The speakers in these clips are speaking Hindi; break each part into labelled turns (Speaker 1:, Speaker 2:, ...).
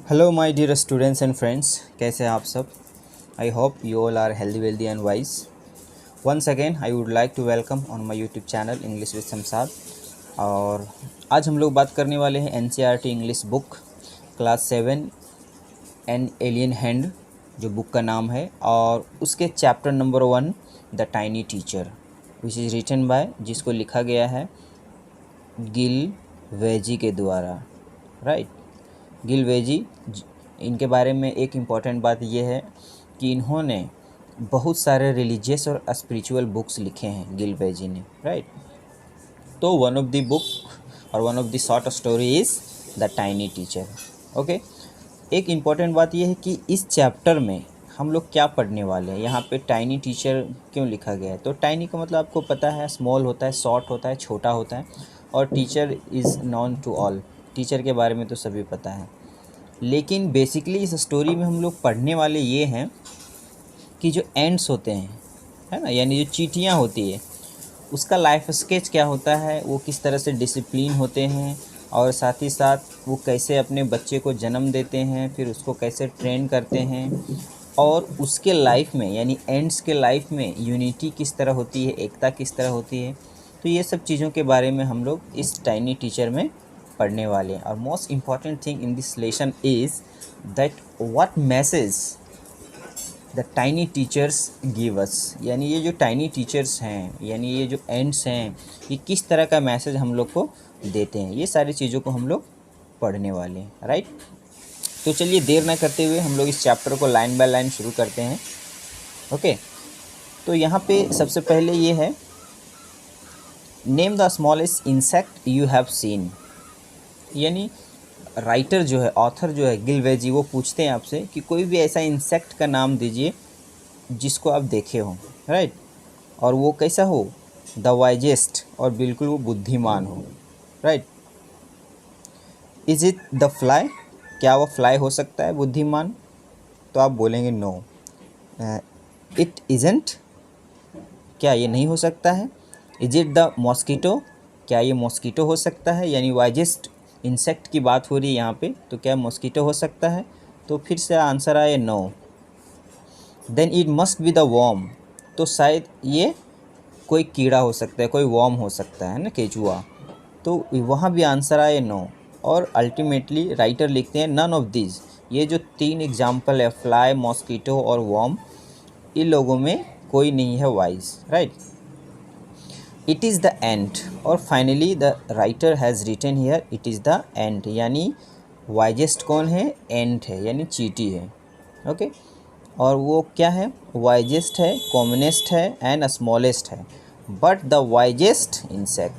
Speaker 1: Hello my dear students and friends, कैसे हैं आप सब। I hope you all are healthy wealthy and wise. Once again I would like to welcome on my YouTube channel English with Shamshad. और आज हम लोग बात करने वाले हैं NCERT English book class 7 an alien hand, जो बुक का नाम है, और उसके chapter number 1 the tiny teacher which is written by, जिसको लिखा गया है गिल वेजी के द्वारा। Right, Gill veggie. इनके बारे में एक इम्पॉर्टेंट बात यह है कि इन्होंने बहुत सारे रिलीजियस और स्पिरिचुअल बुक्स लिखे हैं गिल वेजी ने। राइट, तो वन ऑफ द बुक और one of the short story is the tiny teacher. Okay, एक इम्पॉर्टेंट बात यह है कि इस चैप्टर में हम लोग क्या पढ़ने वाले हैं। यहाँ पे टाइनी टीचर क्यों लिखा गया है, तो टाइनी का मतलब आपको पता है, स्मॉल होता है, शॉर्ट होता है, छोटा होता है, और teacher is known to all. Teacher के बारे में तो सभी पता है, लेकिन बेसिकली इस स्टोरी में हम लोग पढ़ने वाले ये हैं कि जो एंड्स होते हैं, है ना, यानी जो चींटियाँ होती है, उसका लाइफ स्केच क्या होता है, वो किस तरह से डिसिप्लिन होते हैं, और साथ ही साथ वो कैसे अपने बच्चे को जन्म देते हैं, फिर उसको कैसे ट्रेन करते हैं, और उसके लाइफ में यानी एंड्स के लाइफ में यूनिटी किस तरह होती है, एकता किस तरह होती है। तो ये सब चीज़ों के बारे में हम लोग इस टाइनी टीचर में पढ़ने वाले हैं। और most important thing in this lesson is that what message the tiny teachers give us, यानी ये जो टाइनी टीचर्स हैं, यानी ये जो एंड्स हैं, ये किस तरह का मैसेज हम लोग को देते हैं। ये सारी चीज़ों को हम लोग पढ़ने वाले हैं। राइट, तो चलिए देर ना करते हुए हम लोग इस चैप्टर को लाइन बाय लाइन शुरू करते हैं। ओके, तो यहाँ पे सबसे पहले ये है, name the smallest insect you have seen. यानी राइटर जो है, ऑथर जो है गिल वेजी, वो पूछते हैं आपसे कि कोई भी ऐसा इंसेक्ट का नाम दीजिए जिसको आप देखे हो। राइट, और वो कैसा हो, द वाइजेस्ट, और बिल्कुल वो बुद्धिमान हो। Right, is it the fly, क्या वो फ्लाई हो सकता है बुद्धिमान, तो आप बोलेंगे नो। इट इज़ंट, क्या ये नहीं हो सकता है। इज इट द मॉस्किटो, क्या ये मॉस्किटो हो सकता है, यानी वाइजेस्ट इंसेक्ट की बात हो रही है यहाँ पे, तो क्या मॉस्किटो हो सकता है, तो फिर से आंसर आए no. Then it must be the worm, तो शायद ये कोई कीड़ा हो सकता है, कोई वॉर्म हो सकता है ना, केचुआ, तो वहाँ भी आंसर आए नो। और अल्टीमेटली राइटर लिखते हैं नन ऑफ दिस, ये जो 3 एग्जाम्पल है, फ्लाई, मॉस्किटो और वॉर्म, इन लोगों में कोई नहीं है wise. Right, it is the ant, और finally the writer has written here it is the ant, यानी वाइजेस्ट कौन है, एंट है, यानी चींटी है। ओके, और वो क्या है, वाइजेस्ट है, कॉमनेस्ट है, एंड स्मॉलेस्ट है। But the wisest insect,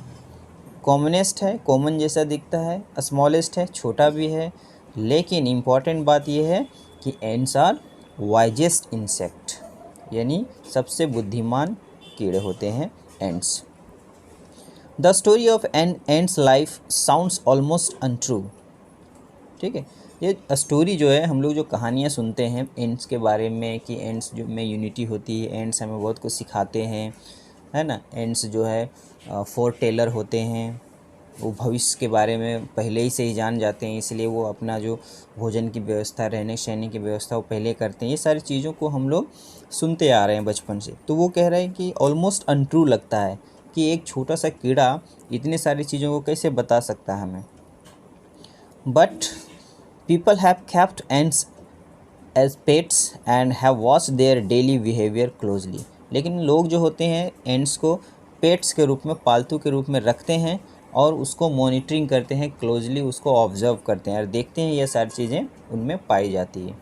Speaker 1: commonest है, कॉमन जैसा दिखता है, स्मॉलेस्ट है, छोटा भी है, लेकिन इम्पॉर्टेंट बात यह है कि एंड्स आर वाइजेस्ट इंसेक्ट, यानी सबसे बुद्धिमान कीड़े होते हैं ants. The story of an ants life sounds almost untrue. ठीक है, ये स्टोरी जो है, हम लोग जो कहानियाँ सुनते हैं एंड्स के बारे में कि एंड्स जो में यूनिटी होती है, एंड्स हमें बहुत कुछ सिखाते हैं, है ना। एंड्स जो है फोर टेलर होते हैं, वो भविष्य के बारे में पहले ही से ही जान जाते हैं, इसलिए वो अपना जो भोजन की व्यवस्था, रहने सहने की व्यवस्था वो पहले करते हैं। ये सारी चीज़ों को हम लोग सुनते आ रहे हैं बचपन से। तो वो कह रहे हैं कि ऑलमोस्ट अनट्रू लगता है कि एक छोटा सा कीड़ा इतनी सारी चीज़ों को कैसे बता सकता है हमें। But people have kept ants as pets and have watch their daily behaviour closely. लेकिन लोग जो होते हैं एंड्स को पेट्स के रूप में, पालतू के रूप में रखते हैं, और उसको मॉनिटरिंग करते हैं क्लोजली, उसको ऑब्जर्व करते हैं और देखते हैं ये सारी चीज़ें उनमें पाई जाती है।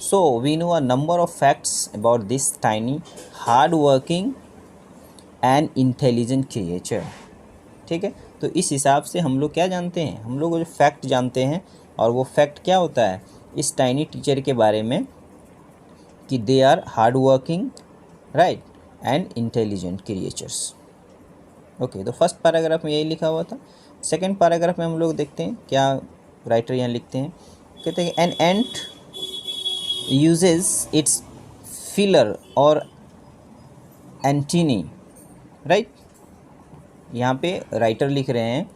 Speaker 1: So we know a number of facts about this tiny hard working and intelligent creature. ठीक है, तो इस हिसाब से हम लोग क्या जानते हैं, हम लोग जो फैक्ट जानते हैं, और वो फैक्ट क्या होता है इस टाइनी टीचर के बारे में, कि they are hard working, right, and intelligent creatures. Okay, तो फर्स्ट पैराग्राफ में यही लिखा हुआ था। सेकंड पैराग्राफ में हम लोग देखते हैं क्या राइटर यहाँ लिखते हैं। कहते हैं an ant uses it's filler और एंटीनी। राइट, यहाँ पे राइटर लिख रहे हैं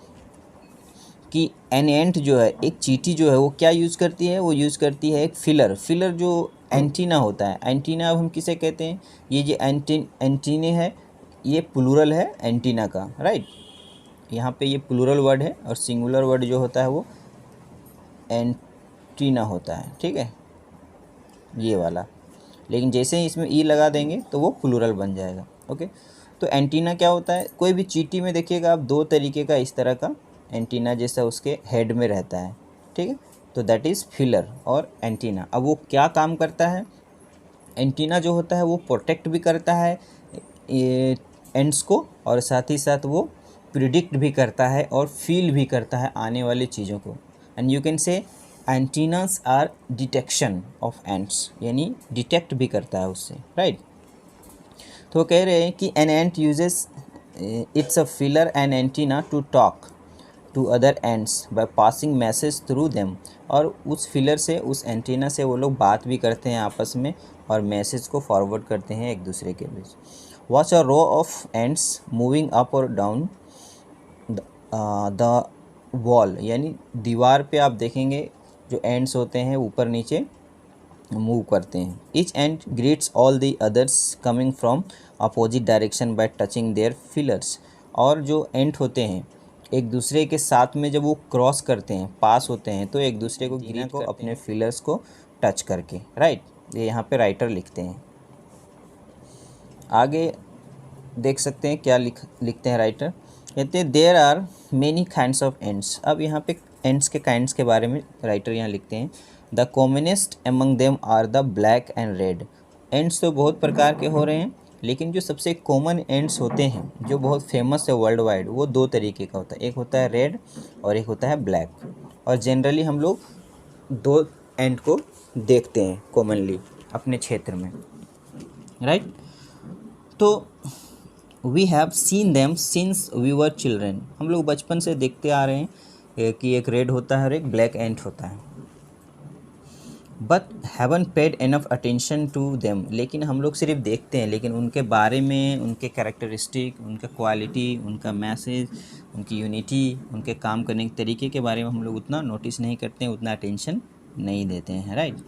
Speaker 1: कि एन एंट जो है, एक चींटी जो है वो क्या यूज़ करती है, वो यूज़ करती है एक फिलर। फिलर जो एंटीना होता है, एंटीना अब हम किसे कहते हैं, ये जो एंटीने है ये प्लूरल है एंटीना का, राइट। यहाँ पे ये प्लूरल वर्ड है और सिंगुलर वर्ड जो होता है वो एंटीना होता है, ठीक है, ये वाला। लेकिन जैसे ही इसमें ई लगा देंगे तो वो प्लूरल बन जाएगा, ओके। तो एंटीना क्या होता है, कोई भी चींटी में देखिएगा आप दो तरीके का इस तरह का एंटीना जैसा उसके हेड में रहता है, ठीक है। तो दैट इज़ फिलर और एंटीना। अब वो क्या काम करता है, एंटीना जो होता है वो प्रोटेक्ट भी करता है एंड्स को, और साथ ही साथ वो प्रिडिक्ट भी करता है और फील भी करता है आने वाली चीज़ों को। And you can say antennas are detection of ants, यानी डिटेक्ट भी करता है उससे, राइट। तो कह रहे हैं कि an ant uses its a feeler and antenna to talk to other ants by passing message through them. और उस फिलर से, उस एंटीना से वो लोग बात भी करते हैं आपस में और मैसेज को फॉरवर्ड करते हैं एक दूसरे के बीच। Watch a row of ants moving up और डाउन द वॉल, यानी दीवार पे आप देखेंगे जो एंड्स होते हैं ऊपर नीचे मूव करते हैं। Each ant greets all the others coming from opposite direction by touching their feelers. और जो एंड होते हैं एक दूसरे के साथ में जब वो क्रॉस करते हैं, पास होते हैं, तो एक दूसरे को ग्रीट को अपने फिलर्स को टच करके, राइट। ये यहाँ पे राइटर लिखते हैं। आगे देख सकते हैं क्या लिखते हैं राइटर, कहते हैं there are many kinds of ants. अब यहाँ पे एंड्स के काइंड्स के बारे में राइटर यहाँ लिखते हैं, the commonest among them are the black and red. Ants तो बहुत प्रकार के हो रहे हैं, लेकिन जो सबसे कॉमन एंड्स होते हैं जो बहुत फेमस है वर्ल्ड वाइड, वो दो तरीके का होता है, एक होता है रेड और एक होता है ब्लैक। और जनरली हम लोग दो एंड को देखते हैं कॉमनली अपने क्षेत्र में, राइट। तो we have seen them since we were children. हम लोग बचपन से देखते आ रहे हैं कि एक रेड होता है और एक ब्लैक एंट होता है। But haven't paid enough attention to them, लेकिन हम लोग सिर्फ देखते हैं, लेकिन उनके बारे में, उनके कैरेक्टरिस्टिक, उनका क्वालिटी, उनका मैसेज, उनकी यूनिटी, उनके काम करने के तरीके के बारे में हम लोग उतना नोटिस नहीं करते हैं, उतना अटेंशन नहीं देते हैं, right.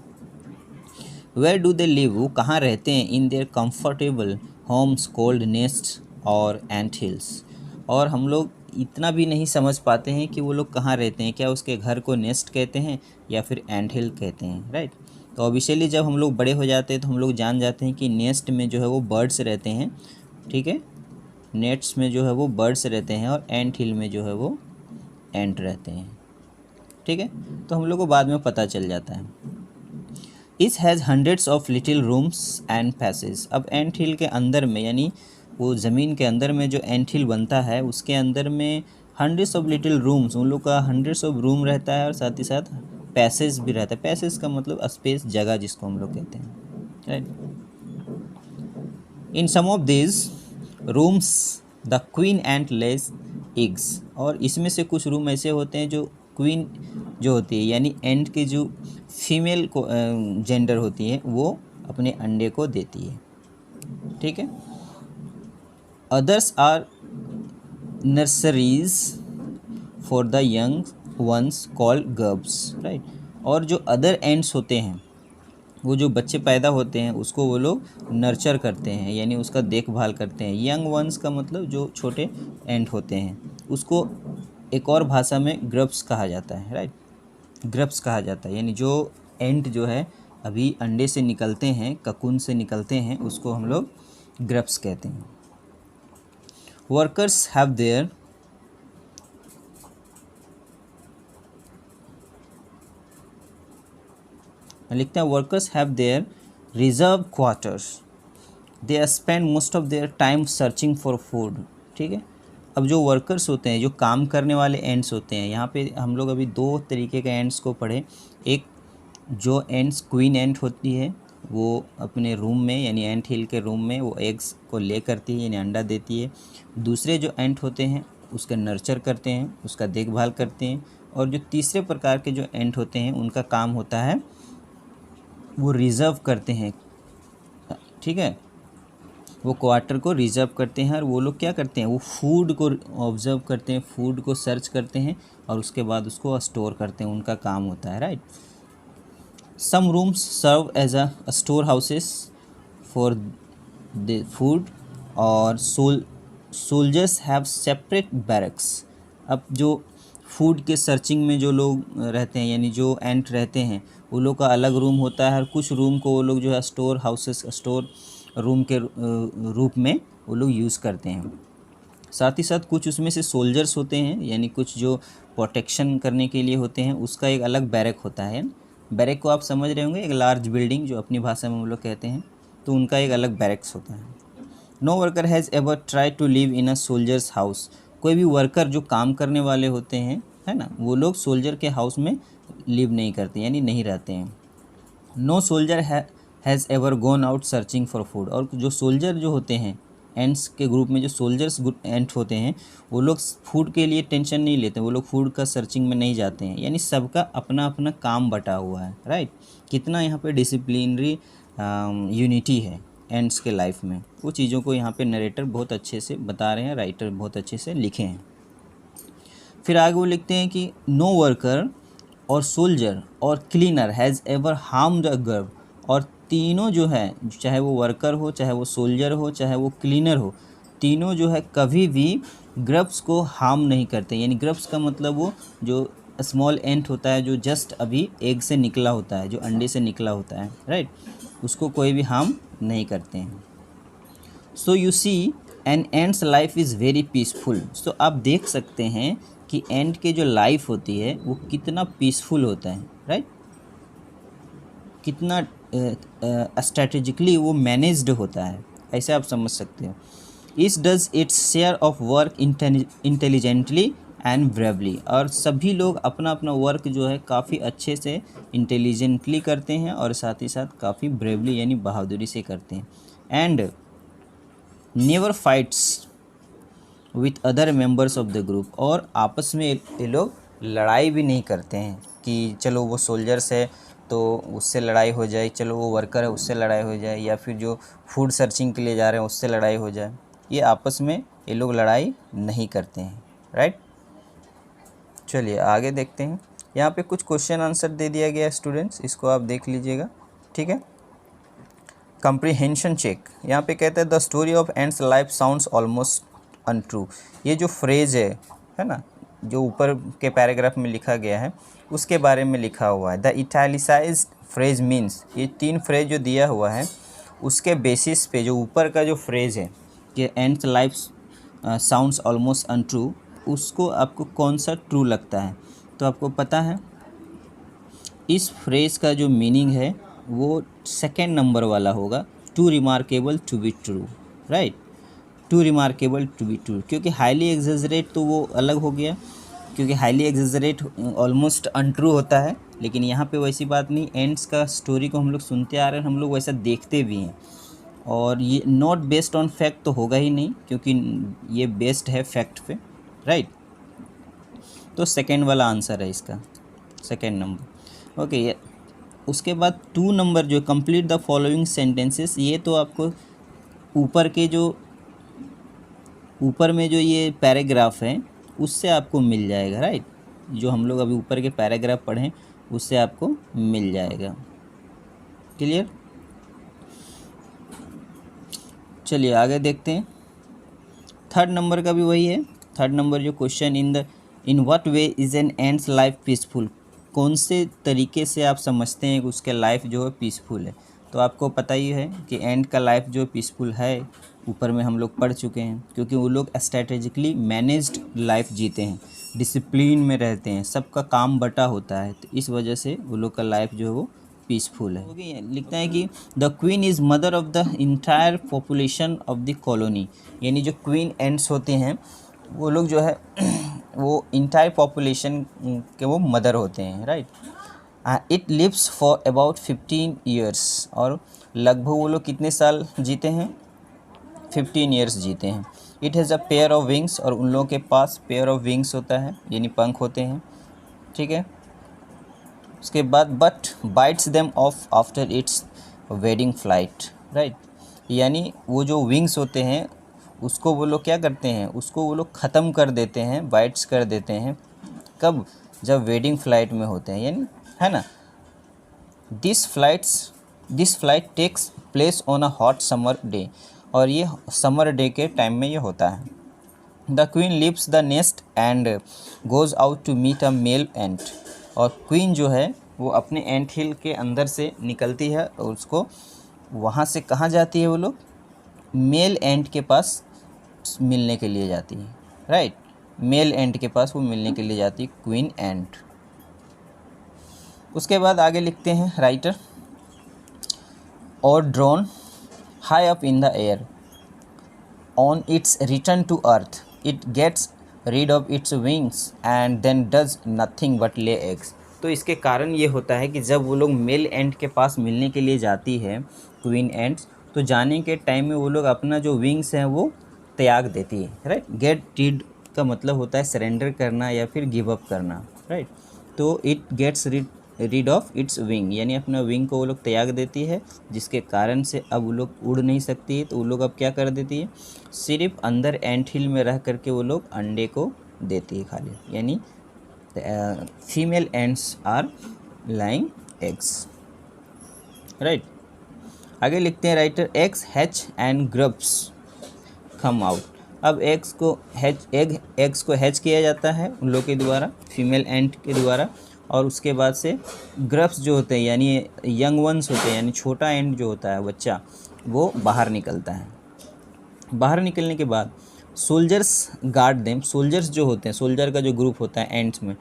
Speaker 1: Where do they live, वो कहाँ रहते हैं, in their comfortable homes cold nest और एंट हिल्स। और हम लोग इतना भी नहीं समझ पाते हैं कि वो लोग कहाँ रहते हैं, क्या उसके घर को नेस्ट कहते हैं या फिर एंट हिल कहते हैं, राइट। तो ऑब्वियसली जब हम लोग बड़े हो जाते हैं तो हम लोग जान जाते हैं कि नेस्ट में जो है वो बर्ड्स रहते हैं, ठीक है, नेट्स में जो है वो बर्ड्स रहते हैं और एंट हिल में जो है वो एंट रहते हैं, ठीक है। तो हम लोग को बाद में पता चल जाता है। इस has hundreds of little rooms and passage. अब एंट हिल के अंदर में, यानी वो ज़मीन के अंदर में जो एंट हिल बनता है उसके अंदर में हंड्रेड्स ऑफ लिटिल रूम्स, उन लोग का हंड्रेड्स ऑफ रूम रहता है और साथ ही साथ पैसेज भी रहता है। पैसेज का मतलब स्पेस, जगह जिसको हम लोग कहते हैं, right. In some of this rooms the queen ant lays eggs. और इसमें से कुछ रूम ऐसे होते हैं जो क्वीन जो होती है, यानी एंट की जो फीमेल को जेंडर होती है, वो अपने अंडे को देती है, ठीक है। Others are nurseries for the young ones called grubs, right. और जो अदर एंड्स होते हैं, वो जो बच्चे पैदा होते हैं उसको वो लोग नर्चर करते हैं, यानी उसका देखभाल करते हैं। यंग वंस का मतलब जो छोटे एंड होते हैं, उसको एक और भाषा में ग्रब्स कहा जाता है, राइट। ग्रब्स कहा जाता है, यानी जो एंट जो है अभी अंडे से निकलते हैं, ककून से निकलते हैं, उसको हम लोग ग्रब्स कहते हैं। वर्कर्स हैव देयर लिखते हैं, workers have their reserve quarters, they spend most of their time searching for food, ठीक है। अब जो वर्कर्स होते हैं, जो काम करने वाले एंड्स होते हैं, यहाँ पे हम लोग अभी दो तरीके के एंड्स को पढ़े। एक जो एंड्स क्वीन एंट होती है, वो अपने रूम में, यानी एंट हिल के रूम में वो एग्स को ले करती है, यानी अंडा देती है। दूसरे जो एंट होते हैं उसका नर्चर करते हैं, उसका देखभाल करते हैं। और जो तीसरे प्रकार के जो एंट होते हैं उनका काम होता है वो रिज़र्व करते हैं, ठीक है, वो क्वार्टर को रिज़र्व करते हैं। और वो लोग क्या करते हैं, वो फूड को ऑब्ज़र्व करते हैं, फूड को सर्च करते हैं और उसके बाद उसको स्टोर करते हैं, उनका काम होता है, right. Some rooms serve as a store houses for the food और सोल्जर्स हैव सेपरेट बैरक्स। अब जो फूड के सर्चिंग में जो लोग रहते हैं, यानी जो एंट रहते हैं, वो लोग का अलग रूम होता है, और कुछ रूम को वो लोग जो है स्टोर हाउसेस, स्टोर रूम के रूप में वो लोग यूज़ करते हैं। साथ ही साथ कुछ उसमें से सोल्जर्स होते हैं, यानी कुछ जो प्रोटेक्शन करने के लिए होते हैं, उसका एक अलग बैरक होता है। बैरक को आप समझ रहे होंगे, एक लार्ज बिल्डिंग जो अपनी भाषा में हम लोग कहते हैं, तो उनका एक अलग बैरक्स होता है। No worker has ever try to live in a soldiers house. कोई भी वर्कर जो काम करने वाले होते हैं, है ना, वो लोग सोल्जर के हाउस में लिव नहीं करते, यानी नहीं रहते हैं। No soldier has ever gone out searching for food. और जो सोल्जर जो होते हैं, एंट्स के ग्रुप में जो सोल्जर्स एंट होते हैं, वो लोग फूड के लिए टेंशन नहीं लेते, वो लोग फूड का सर्चिंग में नहीं जाते हैं, यानी सबका अपना अपना काम बटा हुआ है, राइट। कितना यहाँ पे डिसिप्लिनरी यूनिटी है एंड्स के लाइफ में, वो चीज़ों को यहाँ पे नरेटर बहुत अच्छे से बता रहे हैं, राइटर बहुत अच्छे से लिखे हैं। फिर आगे वो लिखते हैं कि नो वर्कर और सोल्जर और क्लीनर हैज़ एवर हार्म्ड अ गर्व। और तीनों जो है, चाहे वो वर्कर हो, चाहे वो सोल्जर हो, चाहे वो क्लीनर हो, तीनों जो है कभी भी ग्रब्स को हार्म नहीं करते। यानी ग्रब्स का मतलब वो जो स्मॉल एंट होता है, जो जस्ट अभी एग से निकला होता है, जो अंडे से निकला होता है, राइट, उसको कोई भी हार्म नहीं करते हैं। So you see and ants life is very peaceful. So आप देख सकते हैं कि एंड के जो लाइफ होती है वो कितना पीसफुल होता है, राइट, कितना स्ट्रेटेजिकली वो मैनेज्ड होता है, ऐसे आप समझ सकते हो। इस does its share of work intelligently and bravely. और सभी लोग अपना अपना वर्क जो है काफ़ी अच्छे से इंटेलिजेंटली करते हैं, और साथ ही साथ काफ़ी ब्रेवली यानी बहादुरी से करते हैं। And never fights with other members of the group. और आपस में ये लोग लड़ाई भी नहीं करते हैं कि चलो वो सोल्जर्स है तो उससे लड़ाई हो जाए, चलो वो वर्कर है उससे लड़ाई हो जाए, या फिर जो फूड सर्चिंग के लिए जा रहे हैं उससे लड़ाई हो जाए। ये आपस में ये लोग लड़ाई नहीं करते हैं, राइट। चलिए आगे देखते हैं। यहाँ पे कुछ क्वेश्चन आंसर दे दिया गया है स्टूडेंट्स, इसको आप देख लीजिएगा, ठीक है। कंप्रीहेंशन चेक, यहाँ पे कहते हैं the story of ends life sounds almost untrue. ये जो फ्रेज़ है ना, जो ऊपर के पैराग्राफ में लिखा गया है उसके बारे में लिखा हुआ है। द इटैलिसाइज्ड फ्रेज मीन्स, ये 3 फ्रेज जो दिया हुआ है उसके बेसिस पे जो ऊपर का जो फ्रेज़ है कि ends life sounds almost untrue, उसको आपको कौन सा ट्रू लगता है। तो आपको पता है इस फ्रेज़ का जो मीनिंग है वो सेकेंड नंबर वाला होगा, too remarkable to be true, right, too remarkable to be true. क्योंकि हाईली एग्जेजरेट तो वो अलग हो गया, क्योंकि हाईली एग्जेजरेट ऑलमोस्ट अनट्रू होता है, लेकिन यहाँ पे वैसी बात नहीं। एंड्स का स्टोरी को हम लोग सुनते आ रहे हैं, हम लोग वैसा देखते भी हैं, और ये नॉट बेस्ड ऑन फैक्ट तो होगा ही नहीं, क्योंकि ये बेस्ड है फैक्ट पे, राइट। तो सेकेंड वाला आंसर है इसका, सेकेंड नंबर, ओके। उसके बाद 2 नंबर जो कंप्लीट द फॉलोइंग सेंटेंसेस, ये तो आपको ऊपर में जो ये पैराग्राफ है उससे आपको मिल जाएगा, राइट। जो हम लोग अभी ऊपर के पैराग्राफ पढ़ें उससे आपको मिल जाएगा, क्लियर। चलिए आगे देखते हैं। थर्ड नंबर का भी वही है। थर्ड नंबर जो question, in what way is an ants life peaceful. कौन से तरीके से आप समझते हैं कि उसके लाइफ जो है पीसफुल है। तो आपको पता ही है कि एंड का लाइफ जो पीसफुल है, ऊपर में हम लोग पढ़ चुके हैं, क्योंकि वो लोग स्ट्रैटेजिकली मैनेज्ड लाइफ जीते हैं, डिसिप्लिन में रहते हैं, सबका काम बटा होता है, तो इस वजह से वो लोग का लाइफ जो है वो पीसफुल है। ओके, लिखता है कि the queen is mother of the entire population of the colony. यानी जो क्वीन एंड्स होते हैं वो लोग जो है वो इंटायर पॉपुलेशन के वो मदर होते हैं, right. It lives for about 15 years. और लगभग वो लोग कितने साल जीते हैं, 15 ईयर्स जीते हैं। It has a pair of wings. और उन लोगों के पास पेयर ऑफ विंग्स होता है, यानी पंख होते हैं, ठीक है। उसके बाद but bytes them of after it's wedding flight, right. यानी वो जो विंग्स होते हैं उसको वो लोग क्या करते हैं, उसको वो लोग ख़त्म कर देते हैं, बाइट्स कर देते हैं कब? जब वेडिंग फ्लाइट में होते हैं, यानी, है ना। This flight takes place on a hot summer day, और ये समर डे के टाइम में ये होता है। The queen leaves the nest and goes out to meet a male ant, और क्वीन जो है वो अपने एंट हिल के अंदर से निकलती है और उसको वहाँ से कहाँ जाती है वो लोग? मेल एंट के पास मिलने के लिए जाती है, राइट। मेल एंट के पास वो मिलने के लिए जाती है, क्वीन एंट। उसके बाद आगे लिखते हैं राइटर, और drone high up in the air on its return to earth it gets rid of its wings and then does nothing but lay eggs. तो इसके कारण ये होता है कि जब वो लोग मेल एंट के पास मिलने के लिए जाती है क्वीन एंट्स, तो जाने के टाइम में वो लोग अपना जो विंग्स हैं वो त्याग देती है, राइट। गेट रीड का मतलब होता है सरेंडर करना या फिर गिव अप करना, राइट। तो it gets rid of its wing, यानी अपना विंग को वो लोग त्याग देती है, जिसके कारण से अब वो लोग उड़ नहीं सकती है। तो वो लोग अब क्या कर देती है? सिर्फ अंदर एंट हिल में रह करके वो लोग अंडे को देती है खाली, यानी female ants are lying eggs, right. आगे लिखते हैं writer, eggs hatch and grubs come out. अब एग्स को हैच किया जाता है उन लोग के द्वारा, फीमेल एंट के द्वारा, और उसके बाद से ग्रब्स जो होते हैं यानी यंग वंस होते हैं, यानी छोटा एंट जो होता है बच्चा, वो बाहर निकलता है। बाहर निकलने के बाद सोल्जर्स गार्ड देम, सोल्जर्स जो होते हैं, सोल्जर का जो ग्रुप होता है एंट्स में,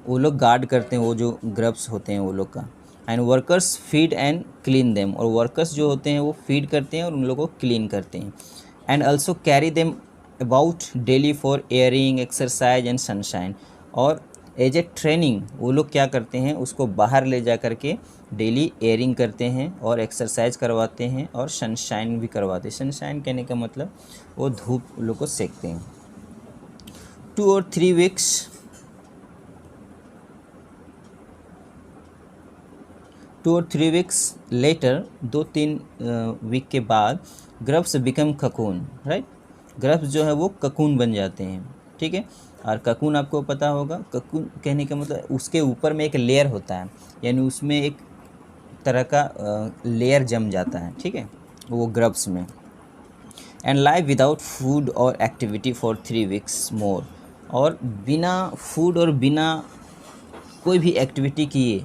Speaker 1: वो लोग गार्ड करते हैं वो जो ग्रब्स होते हैं वो लोग का। And workers feed and clean them, और वर्कर्स जो होते हैं वो फीड करते हैं और उन लोगों को क्लीन करते हैं। And also carry them about daily for airing, exercise and sunshine, और एज ए ट्रेनिंग वो लोग क्या करते हैं? उसको बाहर ले जा कर के डेली एयरिंग करते हैं और एक्सरसाइज करवाते हैं और सनशाइन भी करवाते हैं। सनशाइन कहने का मतलब वो धूप लोग को सेकते हैं। 2 और 3 वीक्स लेटर, 2-3 वीक के बाद grubs become cocoon, right. Grubs जो है वो ककून बन जाते हैं, ठीक है। और ककून आपको पता होगा, ककून कहने का मतलब उसके ऊपर में एक लेयर होता है, यानी उसमें एक तरह का लेयर जम जाता है, ठीक है, वो ग्रब्स में। एंड लाइव विदाउट फूड और एक्टिविटी फॉर 3 वीक्स मोर, और बिना फूड और बिना कोई भी एक्टिविटी किए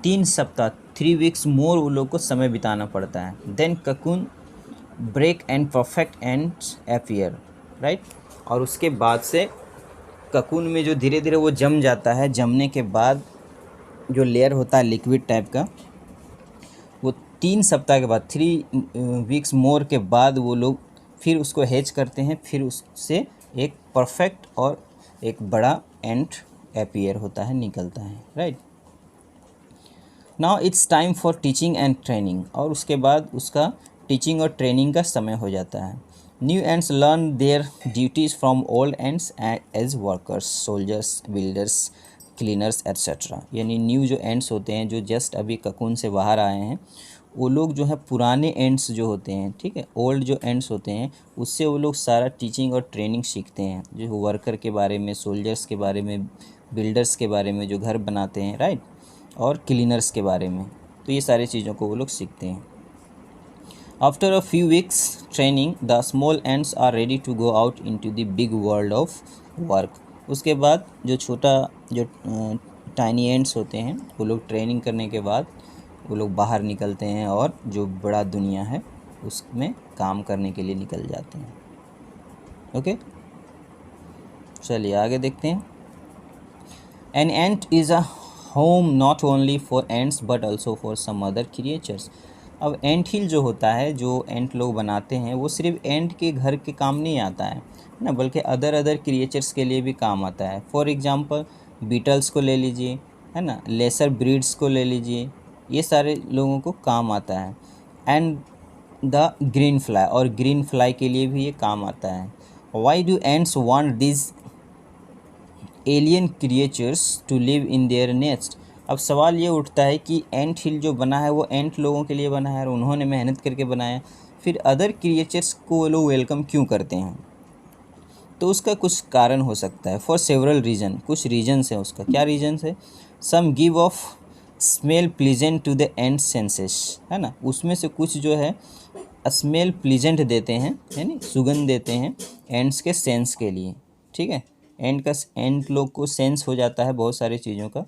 Speaker 1: 3 सप्ताह 3 वीक्स मोर वो लोग को समय बिताना पड़ता है। Then cocoon break and perfect ant appear, right. और उसके बाद से ककून में जो धीरे धीरे वो जम जाता है, जमने के बाद जो लेयर होता है लिक्विड टाइप का, वो 3 सप्ताह के बाद 3 वीक्स मोर के बाद वो लोग फिर उसको हैच करते हैं, फिर उससे एक परफेक्ट और एक बड़ा एंट अपीयर होता है, निकलता है, right. Now it's time for teaching and training, और उसके बाद उसका टीचिंग और ट्रेनिंग का समय हो जाता है। New ants learn their duties from old ants as workers, soldiers, builders, cleaners etcetera. यानी न्यू जो एंड्स होते हैं जो जस्ट अभी ककून से बाहर आए हैं, वो लोग जो है पुराने एंड्स जो होते हैं, ठीक है, ओल्ड जो एंड्स होते हैं, उससे वो लोग सारा टीचिंग और ट्रेनिंग सीखते हैं, जो वर्कर के बारे में, सोल्जर्स के बारे में, बिल्डर्स के बारे में जो घर बनाते हैं, राइट, और क्लीनर्स के बारे में। तो ये सारी चीज़ों को वो लोग सीखते हैं। After a few weeks training the small ants are ready to go out into the big world of work. उसके बाद जो टाइनी एंड्स होते हैं वो लोग ट्रेनिंग करने के बाद वो लोग बाहर निकलते हैं और जो बड़ा दुनिया है उसमें काम करने के लिए निकल जाते हैं। ओके, चलिए आगे देखते हैं। An ant is a home not only for ants but also for some other creatures. अब एंट हिल जो होता है, जो एंट लोग बनाते हैं, वो सिर्फ एंट के घर के काम नहीं आता है ना, बल्कि अदर क्रिएचर्स के लिए भी काम आता है। फॉर एग्जांपल बीटल्स को ले लीजिए, है ना, लेसर ब्रीड्स को ले लीजिए, ये सारे लोगों को काम आता है। एंड द ग्रीन फ्लाई, और ग्रीन फ्लाई के लिए भी ये काम आता है। Why do ants want this alien creatures to live in their nest. अब सवाल ये उठता है कि एंट हिल जो बना है वो एंट लोगों के लिए बना है और उन्होंने मेहनत करके बनाया, फिर अदर क्रिएचर्स को वो लोग वेलकम क्यों करते हैं? तो उसका कुछ कारण हो सकता है। फॉर सेवरल रीजन, कुछ रीजन्स है उसका। क्या रीजन्स है? Some give off smell pleasant to the ant senses, है ना। उसमें से कुछ जो है स्मेल प्लीजेंट देते हैं, यानी सुगंध देते हैं एंड्स के सेंस के लिए, ठीक है। एंड लोग को सेंस हो जाता है बहुत सारी चीज़ों का।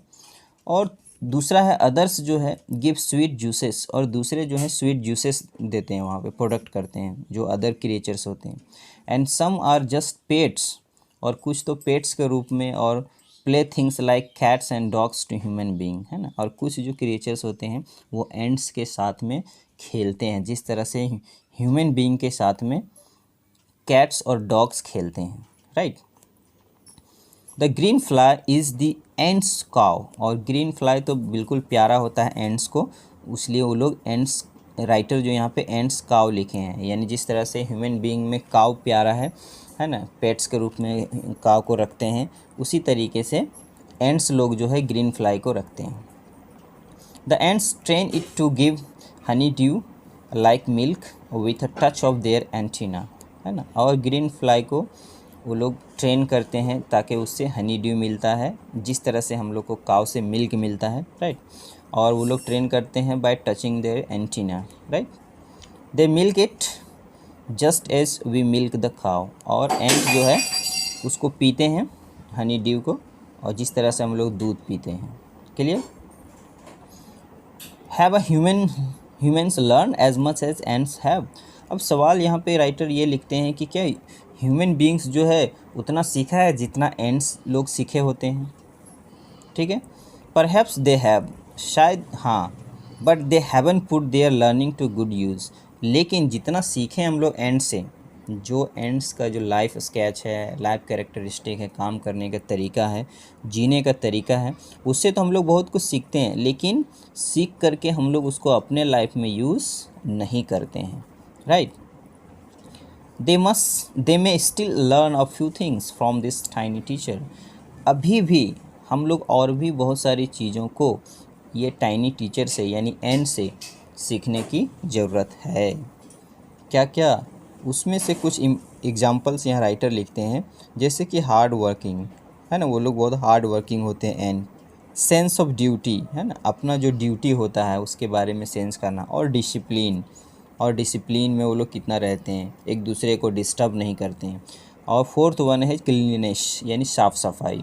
Speaker 1: और दूसरा है अदर्स जो है गिव स्वीट जूसेस, और दूसरे जो है स्वीट जूसेस देते हैं, वहाँ पे प्रोडक्ट करते हैं जो अदर क्रिएचर्स होते हैं। And some are just pets, और कुछ तो पेट्स के रूप में, और play things like cats and dogs to human being, है ना। और कुछ जो क्रिएचर्स होते हैं वो एंड्स के साथ में खेलते हैं, जिस तरह से ह्यूमन बीइंग के साथ में कैट्स और डॉग्स खेलते हैं, right. The green fly is the ends काव, और ग्रीन फ्लाई तो बिल्कुल प्यारा होता है एंड्स को, इसलिए वो लोग एंड्स, राइटर जो यहाँ पे एंड्स काव लिखे हैं, यानी जिस तरह से ह्यूमन बीइंग में काव प्यारा है ना, पेट्स के रूप में काव को रखते हैं, उसी तरीके से एंड्स लोग जो है ग्रीन फ्लाई को रखते हैं। The ants train it to give honey dew like milk with a touch of their antenna, है ना। और ग्रीन फ्लाई को वो लोग ट्रेन करते हैं ताकि उससे हनी ड्यू मिलता है, जिस तरह से हम लोग को काव से मिल्क मिलता है, राइट। और वो लोग ट्रेन करते हैं by touching their antenna, right. They milk it just as we milk the cow, और एंट जो है उसको पीते हैं हनी ड्यू को, और जिस तरह से हम लोग दूध पीते हैं। Clear? Have a humans learn as much as ants have. अब सवाल यहाँ पे राइटर ये लिखते हैं कि क्या ह्यूमन बीइंग्स जो है उतना सीखा है जितना एंड्स लोग सीखे होते हैं, ठीक है। परहैप्स दे हैव, शायद हाँ, but they haven't put their learning to good use. लेकिन जितना सीखे हम लोग एंड से, जो एंड्स का जो लाइफ स्केच है, लाइफ कैरेक्टरिस्टिक है, काम करने का तरीका है, जीने का तरीका है, उससे तो हम लोग बहुत कुछ सीखते हैं, लेकिन सीख करके हम लोग उसको अपने लाइफ में यूज़ नहीं करते हैं, right. They may still learn a few things from this tiny teacher. अभी भी हम लोग और भी बहुत सारी चीज़ों को ये टाइनी टीचर से, यानी एंड से सीखने की ज़रूरत है। क्या क्या? उसमें से कुछ एग्जाम्पल्स यहाँ राइटर लिखते हैं, जैसे कि हार्ड वर्किंग, है ना, वो लोग बहुत हार्ड वर्किंग होते हैं। एंड सेंस ऑफ ड्यूटी, है ना, अपना जो ड्यूटी होता है उसके बारे में सेंस करना। और डिसिप्लिन, और डिसिप्लिन में वो लोग कितना रहते हैं, एक दूसरे को डिस्टर्ब नहीं करते हैं। और फोर्थ वन है क्लीननेस, यानी साफ़ सफाई।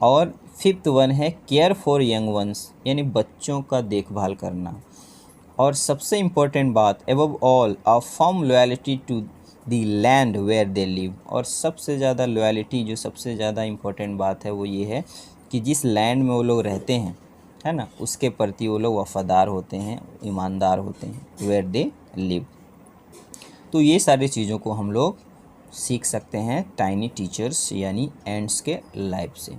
Speaker 1: और फिफ्थ वन है केयर फॉर यंग वंस, यानी बच्चों का देखभाल करना। और सबसे इम्पोर्टेंट बात, above all a firm loyalty to the land where they live. और सबसे ज़्यादा लॉयल्टी, जो सबसे ज़्यादा इम्पोर्टेंट बात है वो ये है कि जिस लैंड में वो लोग रहते हैं, है ना, उसके प्रति वो लोग वफ़ादार होते हैं, ईमानदार होते हैं, वेयर दे लिव। तो ये सारी चीज़ों को हम लोग सीख सकते हैं टाइनी टीचर्स यानी एंड्स के लाइफ से।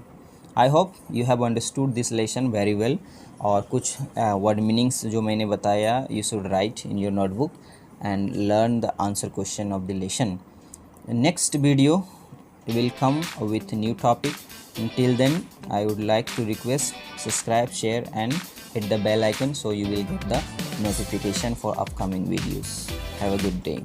Speaker 1: आई hope you have understood this lesson very well. और कुछ वर्ड मीनिंग्स जो मैंने बताया, you should write in your notebook and learn the answer question of the lesson. Next video will come with new topic. Until then, I would like to request subscribe, share and hit the bell icon so you will get the notification for upcoming videos. Have a good day.